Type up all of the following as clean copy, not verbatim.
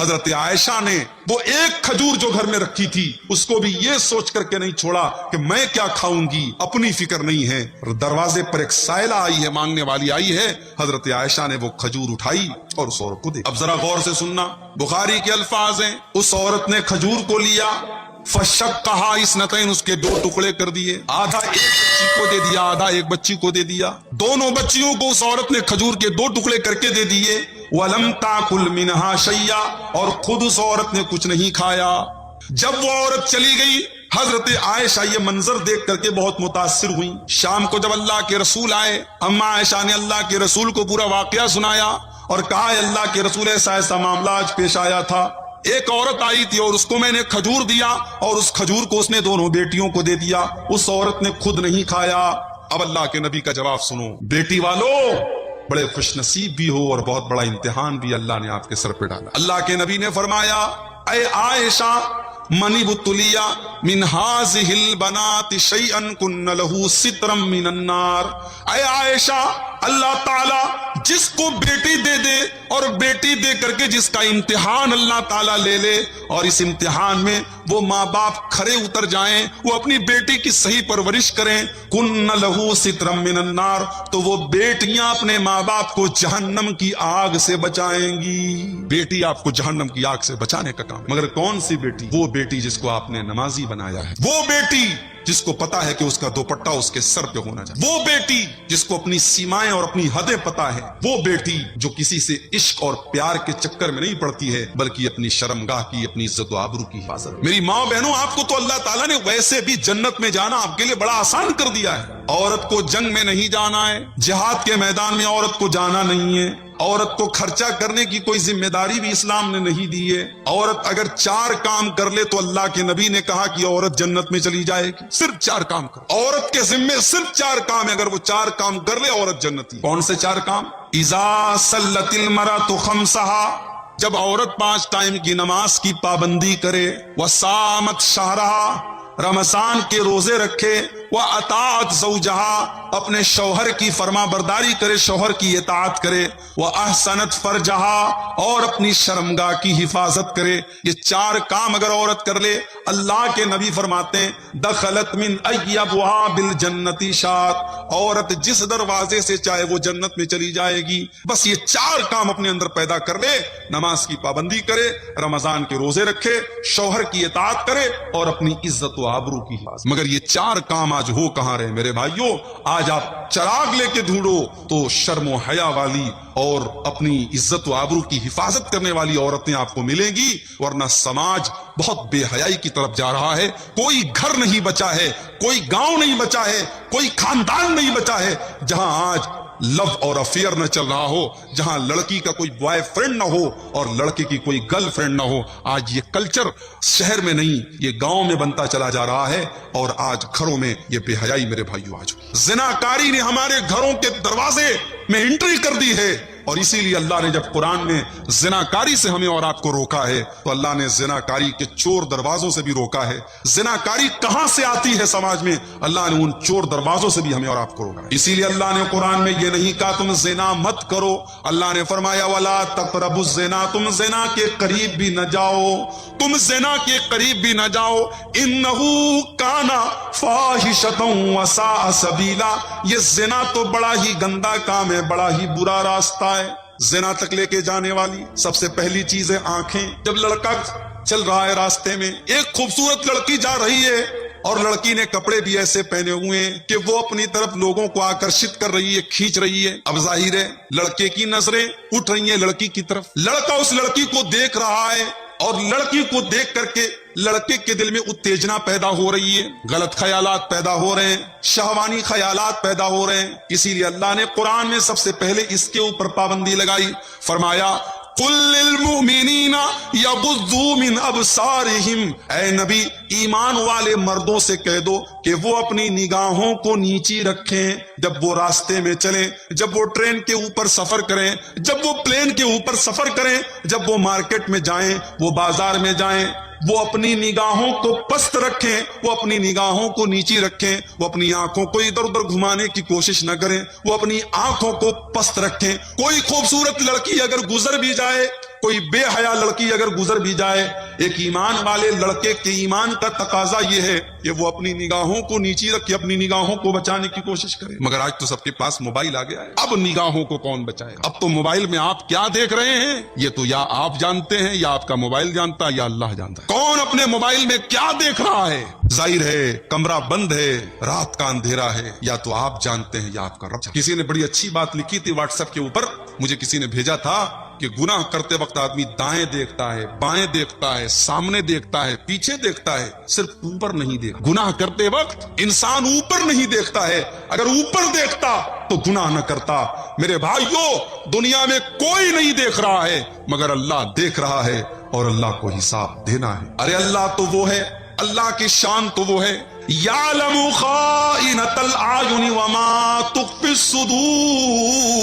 حضرت عائشہ نے وہ ایک کھجور جو گھر میں رکھی تھی اس کو بھی یہ سوچ کر کے نہیں چھوڑا کہ میں کیا کھاؤں گی، اپنی فکر نہیں ہے۔ دروازے پر ایک سائلہ آئی ہے، مانگنے والی آئی ہے، حضرت عائشہ نے وہ کھجور اٹھائی اور اس عورت کو دی۔ اب ذرا غور سے سننا، بخاری کے الفاظ ہیں، اس عورت نے کھجور کو لیا، فشقھا اثنتین، اس کے 2 ٹکڑے کر دیے، آدھا ایک بچی کو دے دیا، آدھا ایک بچی کو دے دیا، دونوں بچیوں کو اس عورت نے کھجور کے 2 ٹکڑے کر کے دے دیے۔ وَلَمْ تَأْكُلْ مِنْهَا شَيْئًا، اور خود اس عورت نے کچھ نہیں کھایا۔ جب وہ عورت چلی گئی، حضرت عائشہ یہ منظر دیکھ کر کے بہت متاثر ہوئی۔ شام کو جب اللہ کے رسول آئے، اما عائشہ نے اللہ کے رسول کو پورا واقعہ سنایا اور کہا اے اللہ کے رسول، ایسا ایسا معاملہ آج پیش آیا تھا، ایک عورت آئی تھی اور اس کو میں نے کھجور دیا اور اس کھجور کو اس نے دونوں بیٹیوں کو دے دیا، اس عورت نے خود نہیں کھایا۔ اب اللہ کے نبی کا جواب سنو، بیٹی والو بڑے خوش نصیب بھی ہو اور بہت بڑا امتحان بھی اللہ نے آپ کے سر پہ ڈالا۔ اللہ کے نبی نے فرمایا اے عائشہ، من ابتلی من هذه البنات شيئا كن له سترا من النار، اے عائشہ اللہ تعالیٰ جس کو بیٹی دے دے اور بیٹی دے کر کے جس کا امتحان اللہ تعالیٰ لے لے اور اس امتحان میں وہ ماں باپ کھرے اتر جائیں، وہ اپنی بیٹی کی صحیح پرورش کریں، کن لہو سترا من النار، تو وہ بیٹیاں اپنے ماں باپ کو جہنم کی آگ سے بچائیں گی۔ بیٹی آپ کو جہنم کی آگ سے بچانے کا کام ہے، مگر کون سی بیٹی؟ وہ بیٹی جس کو آپ نے نمازی بنایا ہے، وہ بیٹی جس کو پتا ہے کہ اس کا دوپٹہ اس کے سر پہ ہونا چاہیے، وہ بیٹی جس کو اپنی سیمائیں اور اپنی حدیں پتا ہے، وہ بیٹی جو کسی سے عشق اور پیار کے چکر میں نہیں پڑتی ہے بلکہ اپنی شرمگاہ کی، اپنی عزت و آبرو کی حفاظت۔ میری ماں بہنوں، آپ کو تو اللہ تعالیٰ نے ویسے بھی جنت میں جانا آپ کے لیے بڑا آسان کر دیا ہے۔ عورت کو جنگ میں نہیں جانا ہے، جہاد کے میدان میں عورت کو جانا نہیں ہے، عورت کو خرچہ کرنے کی کوئی ذمہ داری بھی اسلام نے نہیں دی ہے۔ عورت اگر 4 کام کر لے تو اللہ کے نبی نے کہا کہ عورت جنت میں چلی جائے گی، صرف 4 کام کر، عورت کے ذمے صرف 4 کام ہے، اگر وہ 4 کام کر لے عورت جنتی۔ کون سے 4 کام؟ اذا صلت المرأة خمسها، جب عورت 5 ٹائم کی نماز کی پابندی کرے، وصامت شہرها، رمضان کے روزے رکھے، وَأَطَاعَتْ زَوْجَهَا، اپنے شوہر کی فرما برداری کرے، شوہر کی اطاعت کرے، وَأَحْسَنَتْ فَرْجَهَا، اور اپنی شرمگاہ کی حفاظت کرے۔ یہ 4 کام اگر عورت کر لے، اللہ کے نبی فرماتے ہیں دخلت من ای ابواب الجنت شاءت، عورت جس دروازے سے چاہے وہ جنت میں چلی جائے گی۔ بس یہ 4 کام اپنے اندر پیدا کر لے، نماز کی پابندی کرے، رمضان کے روزے رکھے، شوہر کی اطاعت کرے اور اپنی عزت و آبرو کی حفاظت۔ مگر یہ 4 کام آج ہو کہاں رہے میرے بھائیوں؟ آج آپ چراغ لے کے ڈھونڈو تو شرم و حیا والی اور اپنی عزت و آبرو کی حفاظت کرنے والی عورتیں آپ کو ملیں گی، ورنہ سماج بہت بے حیائی کی طرف جا رہا ہے۔ کوئی گھر نہیں بچا ہے، کوئی گاؤں نہیں بچا ہے، کوئی خاندان نہیں بچا ہے جہاں آج لو اور افیئر نہ چل رہا ہو، جہاں لڑکی کا کوئی بوائے فرینڈ نہ ہو اور لڑکے کی کوئی گرل فرینڈ نہ ہو۔ آج یہ کلچر شہر میں نہیں، یہ گاؤں میں بنتا چلا جا رہا ہے، اور آج گھروں میں یہ بے حیائی میرے بھائیوں آج زناکاری نے ہمارے گھروں کے دروازے میں انٹری کر دی ہے۔ اور اسی لیے اللہ نے جب قرآن میں زناکاری سے ہمیں اور آپ کو روکا ہے تو اللہ نے زناکاری کے چور دروازوں سے بھی روکا ہے۔ زناکاری کہاں سے آتی ہے سماج میں، اللہ نے ان چور دروازوں سے بھی ہمیں اور آپ کو روکا ہے۔ اسی لیے اللہ نے قرآن میں یہ نہیں کہا تم زنا مت کرو، اللہ نے فرمایا ولا تقربوا الزنا، تم زنا کے قریب بھی نہ جاؤ، تم زنا کے قریب بھی نہ جاؤ، انہو کانا فاحشۃ وساء سبیلا، یہ زنا تو بڑا ہی گندا کام ہے، بڑا ہی برا راستہ ہے زنا تک لے کے جانے والی۔ سب سے پہلی چیز ہے آنکھیں۔ جب لڑکا چل رہا ہے راستے میں، ایک خوبصورت لڑکی جا رہی ہے اور لڑکی نے کپڑے بھی ایسے پہنے ہوئے ہیں کہ وہ اپنی طرف لوگوں کو آکرشت کر رہی ہے، کھینچ رہی ہے۔ اب ظاہر ہے لڑکے کی نظریں اٹھ رہی ہیں لڑکی کی طرف، لڑکا اس لڑکی کو دیکھ رہا ہے اور لڑکی کو دیکھ کر کے لڑکے کے دل میں اتےجنا پیدا ہو رہی ہے، غلط خیالات پیدا ہو رہے ہیں، شہوانی خیالات پیدا ہو رہے ہیں۔ اسی لیے اللہ نے قرآن میں سب سے پہلے اس کے اوپر پابندی لگائی، فرمایا قل للمؤمنین یغضوا من ابصارہم، اے نبی ایمان والے مردوں سے کہہ دو کہ وہ اپنی نگاہوں کو نیچی رکھیں جب وہ راستے میں چلیں، جب وہ ٹرین کے اوپر سفر کریں، جب وہ پلین کے اوپر سفر کریں، جب وہ مارکیٹ میں جائیں، وہ بازار میں جائیں، وہ اپنی نگاہوں کو پست رکھیں، وہ اپنی نگاہوں کو نیچی رکھیں، وہ اپنی آنکھوں کو ادھر ادھر گھمانے کی کوشش نہ کریں، وہ اپنی آنکھوں کو پست رکھیں۔ کوئی خوبصورت لڑکی اگر گزر بھی جائے کوئی بے حیا لڑکی اگر گزر بھی جائے، ایک ایمان والے لڑکے کے ایمان کا تقاضا یہ ہے کہ وہ اپنی نگاہوں کو نیچی رکھ کے اپنی نگاہوں کو بچانے کی کوشش کرے. مگر آج تو سب کے پاس موبائل آ گیا ہے، اب نگاہوں کو کون بچائے؟ اب تو موبائل میں آپ کیا دیکھ رہے ہیں یہ تو یا آپ جانتے ہیں یا آپ کا موبائل جانتا ہے یا اللہ جانتا ہے. کون اپنے موبائل میں کیا دیکھ رہا ہے؟ ظاہر ہے کمرہ بند ہے، رات کا اندھیرا ہے، یا تو آپ جانتے ہیں یا آپ کا رب. کسی نے بڑی اچھی بات لکھی تھی واٹس ایپ کے اوپر، مجھے کسی نے بھیجا تھا کہ گناہ کرتے وقت آدمی دائیں دیکھتا ہے، بائیں دیکھتا ہے، سامنے دیکھتا ہے، پیچھے دیکھتا ہے، صرف اوپر نہیں دیکھتا. گناہ کرتے وقت انسان اوپر نہیں دیکھتا ہے، اگر اوپر دیکھتا تو گناہ نہ کرتا. میرے بھائیو، دنیا میں کوئی نہیں دیکھ رہا ہے مگر اللہ دیکھ رہا ہے اور اللہ کو حساب دینا ہے. ارے اللہ تو وہ ہے، اللہ کی شان تو وہ ہے، یعلم خائنۃ الاعین وما تخفی الصدور.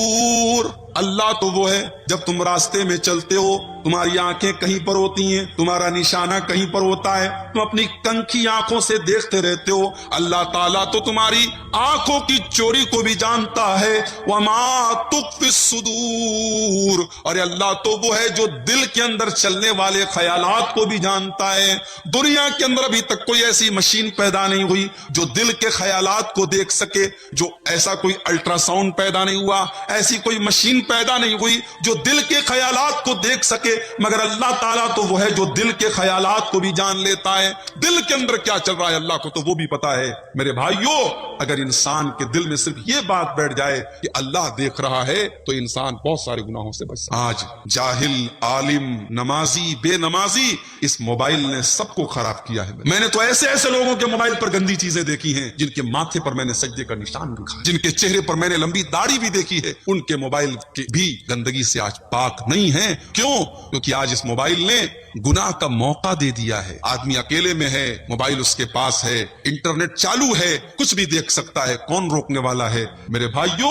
اللہ تو وہ ہے، جب تم راستے میں چلتے ہو تمہاری آنکھیں کہیں پر ہوتی ہیں، تمہارا نشانہ کہیں پر ہوتا ہے، تم اپنی کنکھی آنکھوں سے دیکھتے رہتے ہو. اللہ تعالیٰ تو تمہاری آنکھوں کی چوری کو بھی جانتا ہے. وما تخفی الصدور، اور اللہ تو وہ ہے جو دل کے اندر چلنے والے خیالات کو بھی جانتا ہے. دنیا کے اندر ابھی تک کوئی ایسی مشین پیدا نہیں ہوئی جو دل کے خیالات کو دیکھ سکے، جو ایسا کوئی الٹرا ساؤنڈ پیدا نہیں ہوا، ایسی کوئی مشین پیدا نہیں ہوئی جو دل کے خیالات کو دیکھ سکے، مگر اللہ تعالیٰ تو وہ ہے جو دل کے خیالات کو بھی جان لیتا ہے. دل کے اندر کیا چل رہا ہے اللہ کو تو وہ بھی پتا ہے. میرے بھائیو، اگر انسان کے دل میں صرف یہ بات بیٹھ جائے کہ اللہ دیکھ رہا ہے تو انسان بہت سارے گناہوں سے بچ سکتا ہے. آج جاہل، عالم، نمازی، بے نمازی، اس موبائل نے سب کو خراب کیا ہے. میں نے تو ایسے ایسے لوگوں کے موبائل پر گندی چیزیں دیکھی ہیں جن کے ماتھے پر میں نے سجدے کا نشان دیکھا ہے، جن کے چہرے پر میں نے لمبی داڑھی بھی دیکھی ہے. ان کے موبائل کے بھی گندگی سے آج پاک نہیں ہے. کیوں؟ کیونکہ آج اس موبائل نے گناہ کا موقع دے دیا ہے. آدمی اکیلے میں ہے، موبائل اس کے پاس ہے، انٹرنیٹ چالو ہے، کچھ بھی دیکھ سکتا ہے، کون روکنے والا ہے؟ میرے بھائیو،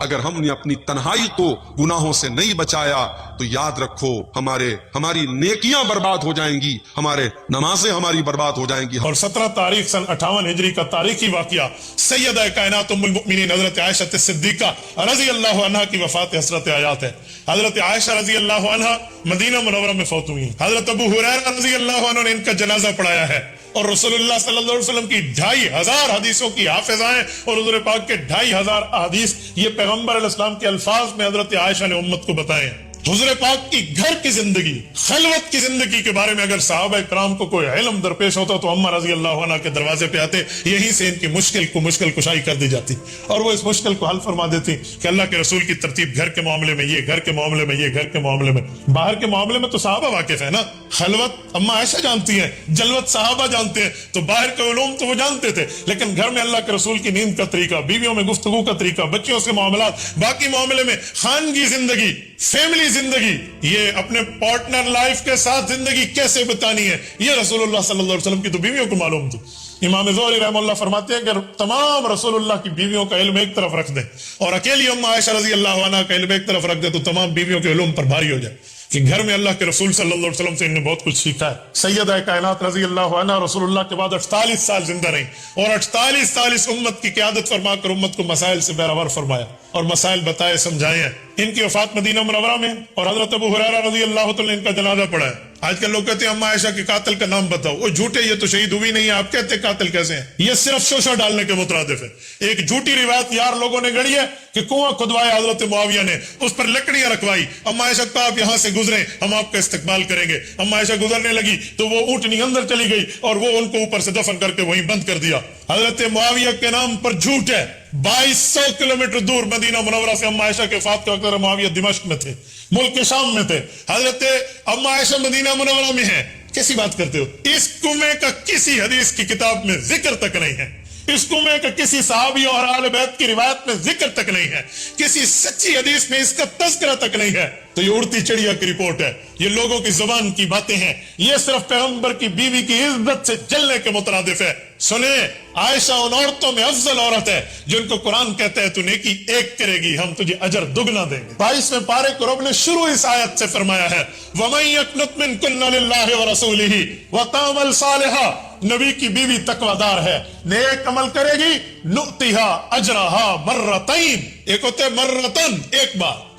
اگر ہم نے اپنی تنہائی کو گناہوں سے نہیں بچایا تو یاد رکھو ہماری نیکیاں برباد ہو جائیں گی، ہمارے نمازیں ہماری برباد ہو جائیں گی. اور 17 تاریخ سن 58 ہجری کا تاریخی واقعہ سیدہ کائنات ام المؤمنین حضرت عائشہ صدیقہ رضی اللہ عنہا کی وفات حسرت آیات ہے. حضرت عائشہ رضی اللہ عنہا مدینہ منورہ میں فوت ہوئی. حضرت ابو ہریرہ رضی اللہ عنہ نے ان کا جنازہ پڑھایا ہے، اور رسول اللہ صلی اللہ علیہ وسلم کی 2500 حدیثوں کی حافظہ ہیں، اور حضور پاک کے 2500 احادیث یہ پیغمبر علیہ السلام کے الفاظ میں حضرت عائشہ نے امت کو بتائے ہیں. حضور پاک کی گھر کی زندگی، خلوت کی زندگی کے بارے میں اگر صحابہ کرام کو کوئی علم درپیش ہوتا تو اماں رضی اللہ عنہ کے دروازے پہ آتے، یہیں سے ان کی مشکل کشائی کر دی جاتی اور وہ اس مشکل کو حل فرما دیتی کہ اللہ کے رسول کی ترتیب گھر کے معاملے میں یہ، گھر کے معاملے میں یہ، گھر کے معاملے میں. باہر کے معاملے میں تو صحابہ واقف ہے نا، خلوت اماں عائشہ جانتی ہیں، جلوت صحابہ جانتے ہیں، تو باہر کے علوم تو وہ جانتے تھے، لیکن گھر میں اللہ کے رسول کی نیند کا طریقہ، بیویوں میں گفتگو کا طریقہ، بچوں سے معاملات، باقی معاملے میں خانگی زندگی، فیملی زندگی، یہ اپنے پارٹنر لائف کے ساتھ زندگی کیسے بتانی ہے، یہ رسول اللہ صلی اللہ علیہ وسلم کی تو بیویوں کو معلوم تھی. امام زہری رحمہ اللہ فرماتے ہیں کہ تمام رسول اللہ کی بیویوں کا علم ایک طرف رکھ دیں اور اکیلی اماں عائشہ رضی اللہ عنہ کا علم ایک طرف رکھ دیں تو تمام بیویوں کے علوم پر بھاری ہو جائے کہ گھر میں اللہ کے رسول صلی اللہ علیہ وسلم سے انہیں بہت کچھ سیکھا ہے. سیدہ کائنات رضی اللہ عنہ رسول اللہ کے بعد 48 سال زندہ رہی اور 48 سال اس امت کی قیادت فرما کر امت کو مسائل سے بہرور فرمایا اور مسائل بتائے سمجھائے ہیں. ان کی وفات مدینہ منورہ میں اور حضرت ابو ہریرہ رضی اللہ تعالی ان کا جنازہ پڑھا ہے. آج کل لوگ کہتے ہیں اماں عائشہ کے قاتل کا نام بتاؤ، وہ جھوٹے، یہ تو شہید ہوئی نہیں ہے، آپ کہتے ہیں قاتل کیسے ہیں؟ یہ صرف شوشہ ڈالنے کے مترادف ہے. ایک جھوٹی روایت یار لوگوں نے گڑھی ہے کہ کنواں کھدوایا حضرت معاویہ نے، اس پر لکڑیاں رکھوائی، اماں عائشہ کو آپ یہاں سے گزریں ہم آپ کا استقبال کریں گے. اماں عائشہ گزرنے لگی تو وہ اونٹنی اندر چلی گئی اور وہ ان کو اوپر سے دفن کر کے وہیں بند کر دیا. حضرت معاویہ کے نام پر جھوٹ ہے. 2200 کلومیٹر دور مدینہ منورہ سے اماں عائشہ کے وفات کے وقت معاویہ دمشق میں تھے، ملک شام میں تھے. حضرت اماں عائشہ مدینہ منورہ میں ہیں. کیسی بات کرتے ہو؟ اس کنویں کا کسی حدیث کی کتاب میں ذکر تک نہیں ہے، اس کنویں کا کسی صحابی اور اہل بیت کی روایت میں ذکر تک نہیں ہے، کسی سچی حدیث میں اس کا تذکرہ تک نہیں ہے. تو یہ اڑتی چڑیا کی رپورٹ ہے، یہ لوگوں کی زبان کی باتیں ہیں، یہ صرف پیغمبر کی بیوی کی عزت سے جلنے کے مترادف ہے. سنیں، عائشہ ان عورتوں میں افضل عورت ہے جن کو قرآن کہتا ہے تو نیکی ایک کرے گی ہم تجھے اجر دگنا دیں گے. 22ویں پارے کو رب نے شروع اس آیت سے فرمایا ہے وَمَن يَقْنُتْ مِنكُنَّ لِلَّهِ وَرَسُولِهِ وَتَعْمَلْ صَالِحًا، نبی کی بیوی تقویدار ہے، نیک عمل کرے گی، نُؤْتِهَا أَجْرَهَا مَرَّتَيْن، ایک ہوتے مرتن ایک بار،